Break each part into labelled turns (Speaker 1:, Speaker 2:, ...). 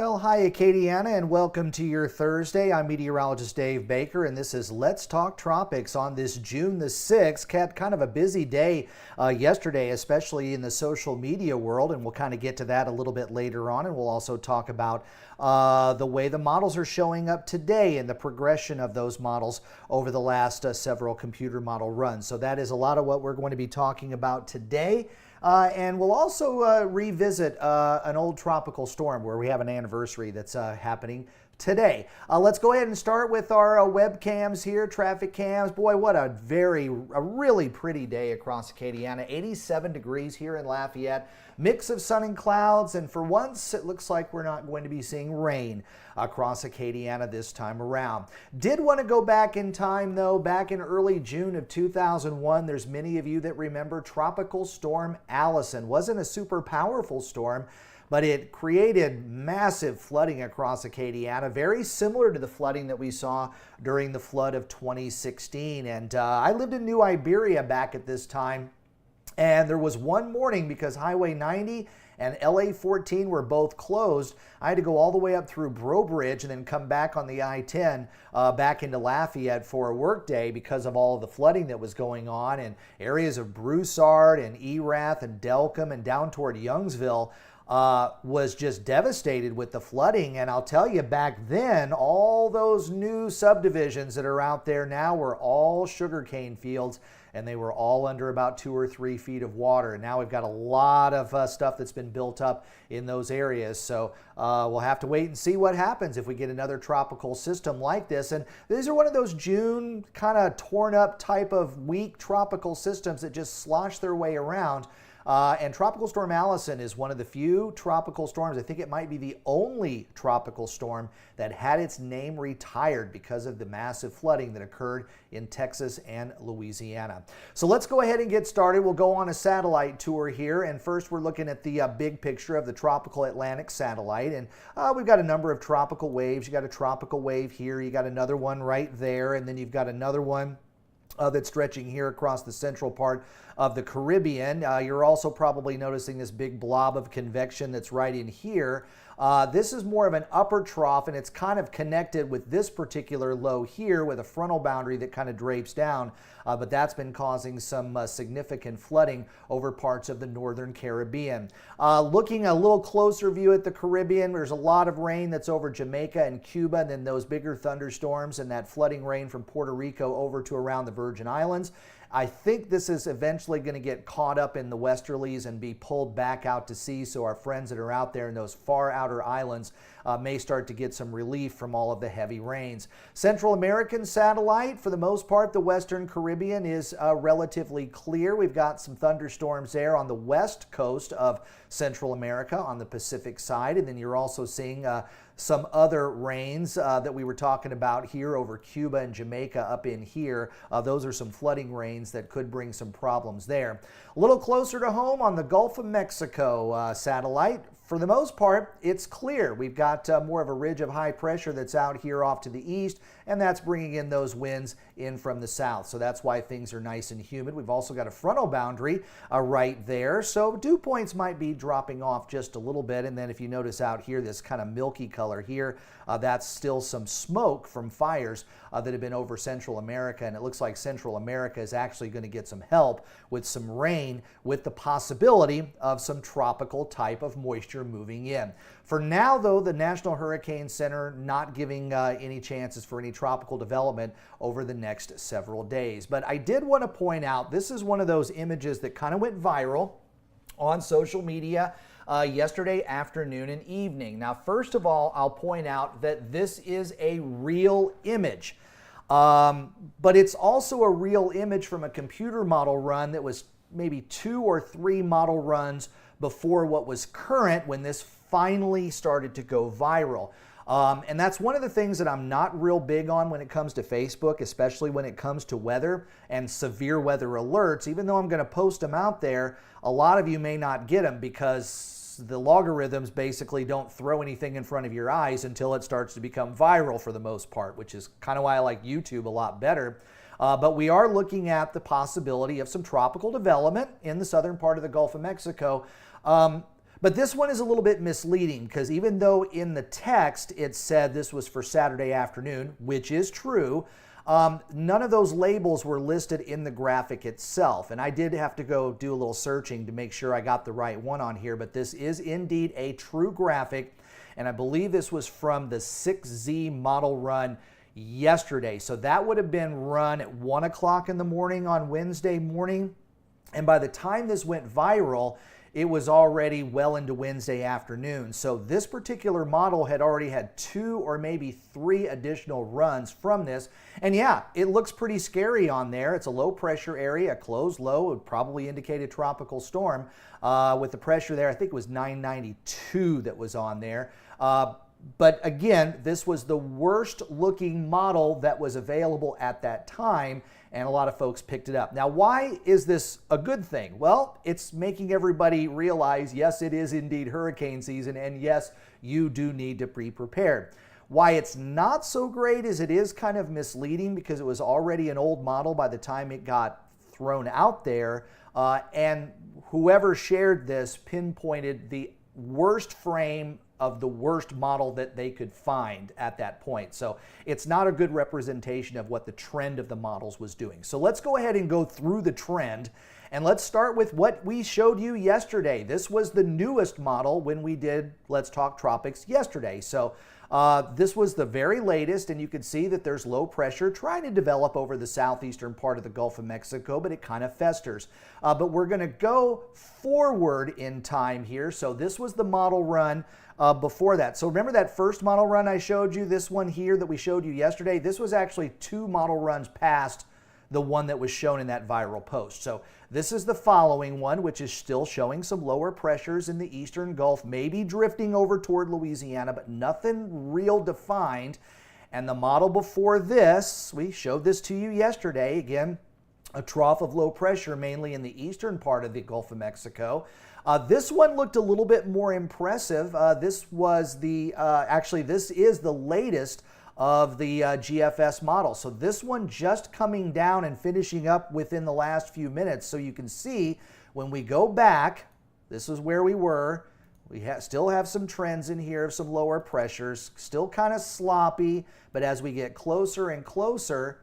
Speaker 1: Well, hi Acadiana, and welcome to your Thursday. I'm Meteorologist Dave Baker, and this is Let's Talk Tropics on this June the 6th. Had kind of a busy day yesterday, especially in the social media world, and we'll kind of get to that a little bit later on, and we'll also talk about the way the models are showing up today and the progression of those models over the last several computer model runs. So that is a lot of what we're going to be talking about today. And we'll also revisit an old tropical storm where we have an anniversary that's happening today. Let's go ahead and start with our webcams here, traffic cams. Boy, what a really pretty day across Acadiana. 87 degrees here in Lafayette. Mix of sun and clouds, and for once it looks like we're not going to be seeing rain across Acadiana this time around. Did want to go back in time though, back in early June of 2001. There's many of you that remember Tropical Storm Allison. Wasn't a super powerful storm, but it created massive flooding across Acadiana, very similar to the flooding that we saw during the flood of 2016. And I lived in New Iberia back at this time. And there was one morning, because Highway 90 and LA 14 were both closed, I had to go all the way up through Breaux Bridge and then come back on the I-10 back into Lafayette for a work day because of all of the flooding that was going on in areas of Broussard and Erath and Delcombe and down toward Youngsville. Was just devastated with the flooding. And I'll tell you, back then, all those new subdivisions that are out there now were all sugarcane fields, and they were all under about 2 or 3 feet of water. And now we've got a lot of stuff that's been built up in those areas. So we'll have to wait and see what happens if we get another tropical system like this. And these are one of those June kind of torn up type of weak tropical systems that just slosh their way around. And Tropical Storm Allison is one of the few tropical storms, I think it might be the only tropical storm that had its name retired because of the massive flooding that occurred in Texas and Louisiana. So let's go ahead and get started. We'll go on a satellite tour here, and first we're looking at the big picture of the Tropical Atlantic Satellite. And we've got a number of tropical waves. You got a tropical wave here, you got another one right there, and then you've got another one that's stretching here across the central part of the Caribbean. You're also probably noticing this big blob of convection that's right in here. This is more of an upper trough, and it's kind of connected with this particular low here with a frontal boundary that kind of drapes down, but that's been causing some significant flooding over parts of the northern Caribbean. Looking a little closer view at the Caribbean, there's a lot of rain that's over Jamaica and Cuba, and then those bigger thunderstorms and that flooding rain from Puerto Rico over to around the Virgin Islands. I think this is eventually going to get caught up in the westerlies and be pulled back out to sea, so our friends that are out there in those far outer islands may start to get some relief from all of the heavy rains. Central American satellite, for the most part, the western Caribbean is relatively clear. We've got some thunderstorms there on the west coast of Central America on the Pacific side, and then you're also seeing some other rains that we were talking about here over Cuba and Jamaica up in here. Those are some flooding rains that could bring some problems there. A little closer to home on the Gulf of Mexico satellite. For the most part, it's clear. We've got more of a ridge of high pressure that's out here off to the east, and that's bringing in those winds in from the south. So that's why things are nice and humid. We've also got a frontal boundary right there. So dew points might be dropping off just a little bit. And then if you notice out here, this kind of milky color here, that's still some smoke from fires that have been over Central America. And it looks like Central America is actually going to get some help with some rain, with the possibility of some tropical type of moisture moving in. For now, though, the National Hurricane Center not giving any chances for any tropical development over the next several days. But I did want to point out, this is one of those images that kind of went viral on social media yesterday afternoon and evening. Now, first of all, I'll point out that this is a real image. But it's also a real image from a computer model run that was maybe 2 or 3 model runs before what was current when this finally started to go viral. And that's one of the things that I'm not real big on when it comes to Facebook, especially when it comes to weather and severe weather alerts. Even though I'm going to post them out there, a lot of you may not get them because the logarithms basically don't throw anything in front of your eyes until it starts to become viral for the most part, which is kind of why I like YouTube a lot better. But we are looking at the possibility of some tropical development in the southern part of the Gulf of Mexico. But this one is a little bit misleading because even though in the text it said this was for Saturday afternoon, which is true, none of those labels were listed in the graphic itself. And I did have to go do a little searching to make sure I got the right one on here, but this is indeed a true graphic. And I believe this was from the 6Z model run yesterday. So that would have been run at 1 o'clock in the morning on Wednesday morning. And by the time this went viral, it was already well into Wednesday afternoon. So this particular model had already had 2 or maybe 3 additional runs from this. And yeah, it looks pretty scary on there. It's a low pressure area, a closed low. It would probably indicate a tropical storm. With the pressure there, I think it was 992 that was on there. But again, this was the worst looking model that was available at that time, and a lot of folks picked it up. Now, why is this a good thing? Well, it's making everybody realize, yes, it is indeed hurricane season, and yes, you do need to be prepared. Why it's not so great is it is kind of misleading because it was already an old model by the time it got thrown out there, and whoever shared this pinpointed the worst frame of the worst model that they could find at that point. So it's not a good representation of what the trend of the models was doing. So let's go ahead and go through the trend, and let's start with what we showed you yesterday. This was the newest model when we did Let's Talk Tropics yesterday. So this was the very latest, and you can see that there's low pressure trying to develop over the southeastern part of the Gulf of Mexico, but it kind of festers. But we're going to go forward in time here. So this was the model run before that. So remember that first model run I showed you, this one here that we showed you yesterday? This was actually 2 model runs past the one that was shown in that viral post. So this is the following one, which is still showing some lower pressures in the eastern Gulf, maybe drifting over toward Louisiana, but nothing real defined. And the model before this, we showed this to you yesterday, again, a trough of low pressure mainly in the eastern part of the Gulf of Mexico. This one looked a little bit more impressive. This was the, actually this is the latest of the GFS model. So this one just coming down and finishing up within the last few minutes. So you can see when we go back, this is where we were. We still have some trends in here of some lower pressures, still kind of sloppy, but as we get closer and closer,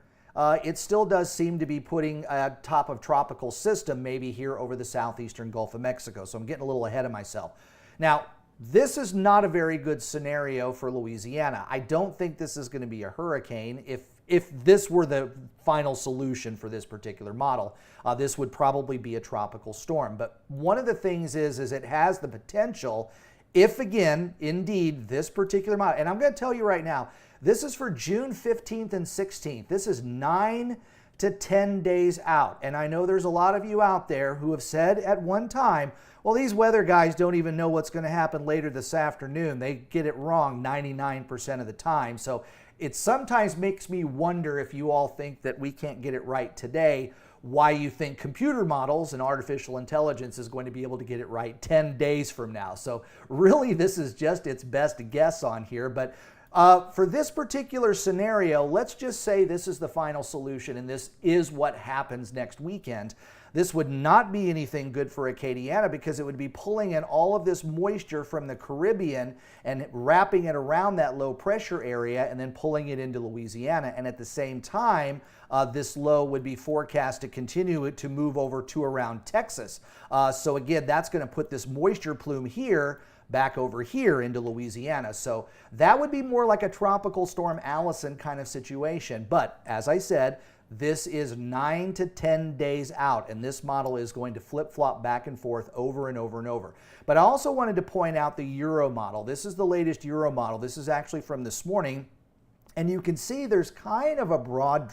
Speaker 1: it still does seem to be putting a top of tropical system maybe here over the southeastern Gulf of Mexico. So I'm getting a little ahead of myself. Now, this is not a very good scenario for Louisiana. I don't think this is going to be a hurricane. If this were the final solution for this particular model, this would probably be a tropical storm. But one of the things is it has the potential, if again, indeed, this particular model, and I'm going to tell you right now, this is for June 15th and 16th. This is 9 to 10 days out. And I know there's a lot of you out there who have said at one time, well, these weather guys don't even know what's going to happen later this afternoon. They get it wrong 99% of the time. So it sometimes makes me wonder if you all think that we can't get it right today, why you think computer models and artificial intelligence is going to be able to get it right 10 days from now. So really, this is just its best guess on here. But for this particular scenario, let's just say this is the final solution and this is what happens next weekend. This would not be anything good for Acadiana because it would be pulling in all of this moisture from the Caribbean and wrapping it around that low pressure area and then pulling it into Louisiana. And at the same time, this low would be forecast to continue to move over to around Texas. So again, that's going to put this moisture plume here back over here into Louisiana. So that would be more like a tropical storm Allison kind of situation. But as I said, this is 9 to 10 days out, and this model is going to flip-flop back and forth over and over and over. But I also wanted to point out the Euro model. This is the latest Euro model. This is actually from this morning, and you can see there's kind of a broad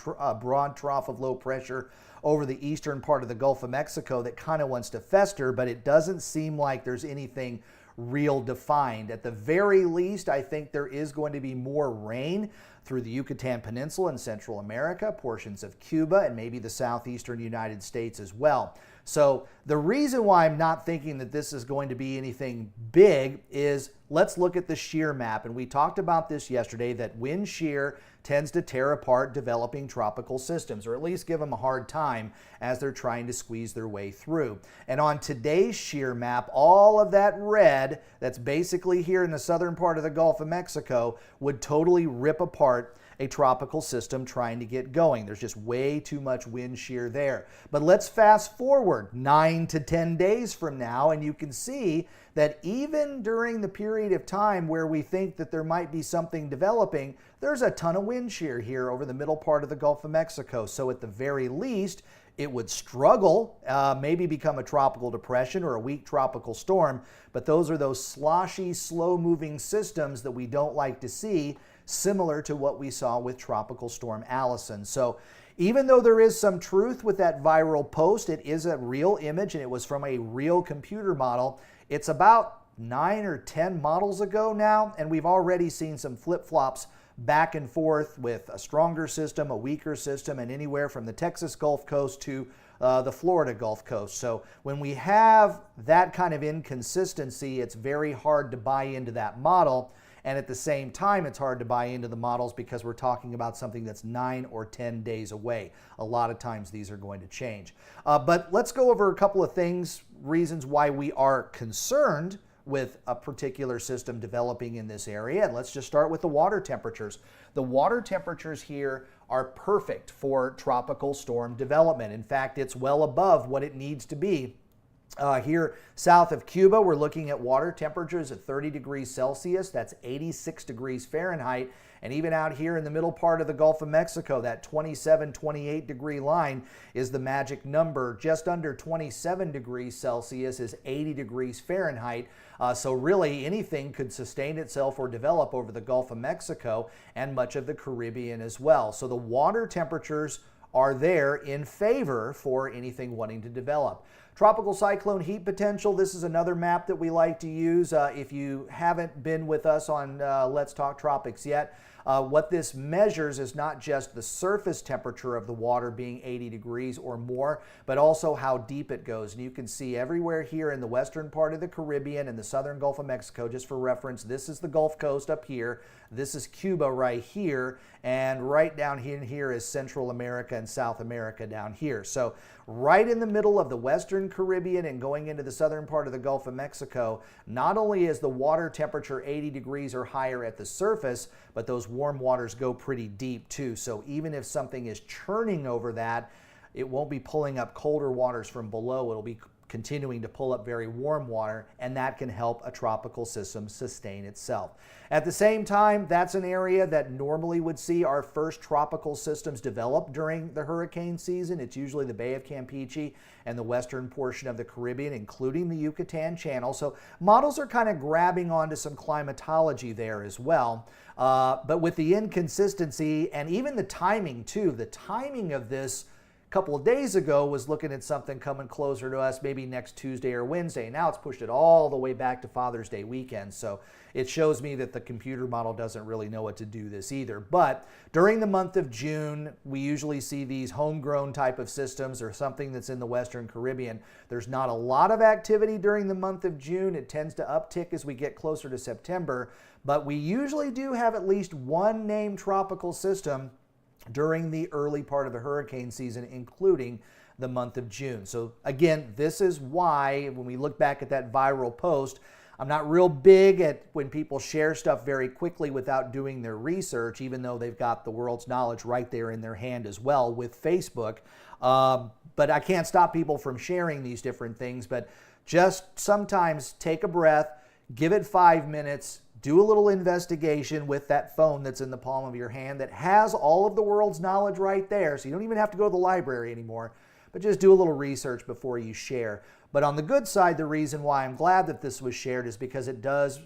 Speaker 1: trough of low pressure over the eastern part of the Gulf of Mexico that kind of wants to fester, but it doesn't seem like there's anything real defined. At the very least, I think there is going to be more rain through the Yucatan Peninsula in Central America, portions of Cuba, and maybe the southeastern United States as well. So the reason why I'm not thinking that this is going to be anything big is let's look at the shear map. And we talked about this yesterday, that wind shear tends to tear apart developing tropical systems, or at least give them a hard time as they're trying to squeeze their way through. And on today's shear map, all of that red that's basically here in the southern part of the Gulf of Mexico would totally rip apart a tropical system trying to get going. There's just way too much wind shear there. But let's fast forward 9 to 10 days from now, and you can see that even during the period of time where we think that there might be something developing, there's a ton of wind shear here over the middle part of the Gulf of Mexico. So at the very least, it would struggle, maybe become a tropical depression or a weak tropical storm, but those are those sloshy, slow-moving systems that we don't like to see, similar to what we saw with Tropical Storm Allison. So even though there is some truth with that viral post, it is a real image and it was from a real computer model. It's about 9 or 10 models ago now, and we've already seen some flip-flops back and forth with a stronger system, a weaker system, and anywhere from the Texas Gulf Coast to the Florida Gulf Coast. So when we have that kind of inconsistency, it's very hard to buy into that model. And at the same time, it's hard to buy into the models because we're talking about something that's 9 or 10 days away. A lot of times these are going to change. But let's go over a couple of things, reasons why we are concerned with a particular system developing in this area. And let's just start with the water temperatures. The water temperatures here are perfect for tropical storm development. In fact, it's well above what it needs to be. Here south of Cuba, we're looking at water temperatures at 30 degrees Celsius. That's 86 degrees Fahrenheit. And even out here in the middle part of the Gulf of Mexico, that 27, 28 degree line is the magic number. Just under 27 degrees Celsius is 80 degrees Fahrenheit. So really anything could sustain itself or develop over the Gulf of Mexico and much of the Caribbean as well. So the water temperatures are there in favor for anything wanting to develop. Tropical cyclone heat potential, this is another map that we like to use. If you haven't been with us on Let's Talk Tropics yet, what this measures is not just the surface temperature of the water being 80 degrees or more, but also how deep it goes. And you can see everywhere here in the western part of the Caribbean and the southern Gulf of Mexico, just for reference, this is the Gulf Coast up here, this is Cuba right here, and right down here is Central America and South America down here. So right in the middle of the western Caribbean and going into the southern part of the Gulf of Mexico, not only is the water temperature 80 degrees or higher at the surface, but those warm waters go pretty deep too. So even if something is churning over that, it won't be pulling up colder waters from below. It'll be continuing to pull up very warm water, and that can help a tropical system sustain itself. At the same time, that's an area that normally would see our first tropical systems develop during the hurricane season. It's usually the Bay of Campeche and the western portion of the Caribbean, including the Yucatan Channel. So models are kind of grabbing onto some climatology there as well. But with the inconsistency and even the timing too, the timing of this couple of days ago was looking at something coming closer to us maybe next Tuesday or Wednesday. Now it's pushed it all the way back to Father's Day weekend. So it shows me that the computer model doesn't really know what to do this either. But during the month of June, we usually see these homegrown type of systems or something that's in the Western Caribbean. There's not a lot of activity during the month of June. It tends to uptick as we get closer to September. But we usually do have at least one named tropical system during the early part of the hurricane season, including the month of June. So again, this is why when we look back at that viral post, I'm not real big at when people share stuff very quickly without doing their research, even though they've got the world's knowledge right there in their hand as well with Facebook. But I can't stop people from sharing these different things, but just sometimes take a breath, give it 5 minutes, do a little investigation with that phone that's in the palm of your hand that has all of the world's knowledge right there. So you don't even have to go to the library anymore, but just do a little research before you share. But on the good side, the reason why I'm glad that this was shared is because it does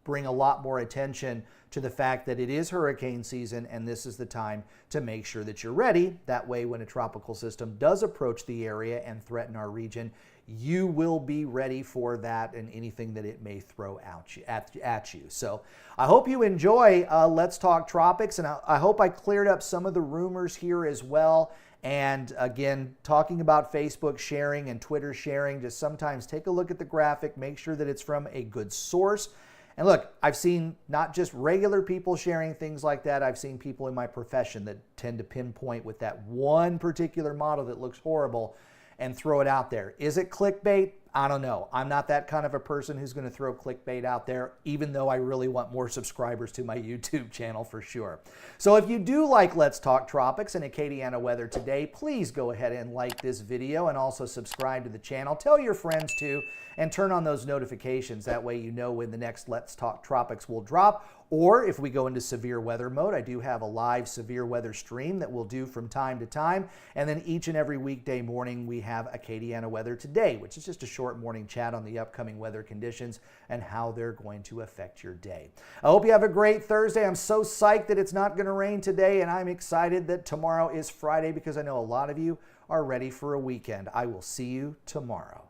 Speaker 1: bring a lot more attention to the fact that it is hurricane season and this is the time to make sure that you're ready. That way, when a tropical system does approach the area and threaten our region, you will be ready for that and anything that it may throw out at you. So I hope you enjoy Let's Talk Tropics, and I hope I cleared up some of the rumors here as well. And again, talking about Facebook sharing and Twitter sharing, just sometimes take a look at the graphic, make sure that it's from a good source. And look, I've seen not just regular people sharing things like that, I've seen people in my profession that tend to pinpoint with that one particular model that looks horrible and throw it out there. Is it clickbait? I don't know. I'm not that kind of a person who's going to throw clickbait out there, even though I really want more subscribers to my YouTube channel for sure. So if you do like Let's Talk Tropics and Acadiana weather today, please go ahead and like this video and also subscribe to the channel. Tell your friends to, and turn on those notifications. That way you know when the next Let's Talk Tropics will drop. Or if we go into severe weather mode, I do have a live severe weather stream that we'll do from time to time. And then each and every weekday morning, we have Acadiana Weather Today, which is just a short morning chat on the upcoming weather conditions and how they're going to affect your day. I hope you have a great Thursday. I'm so psyched that it's not going to rain today, and I'm excited that tomorrow is Friday because I know a lot of you are ready for a weekend. I will see you tomorrow.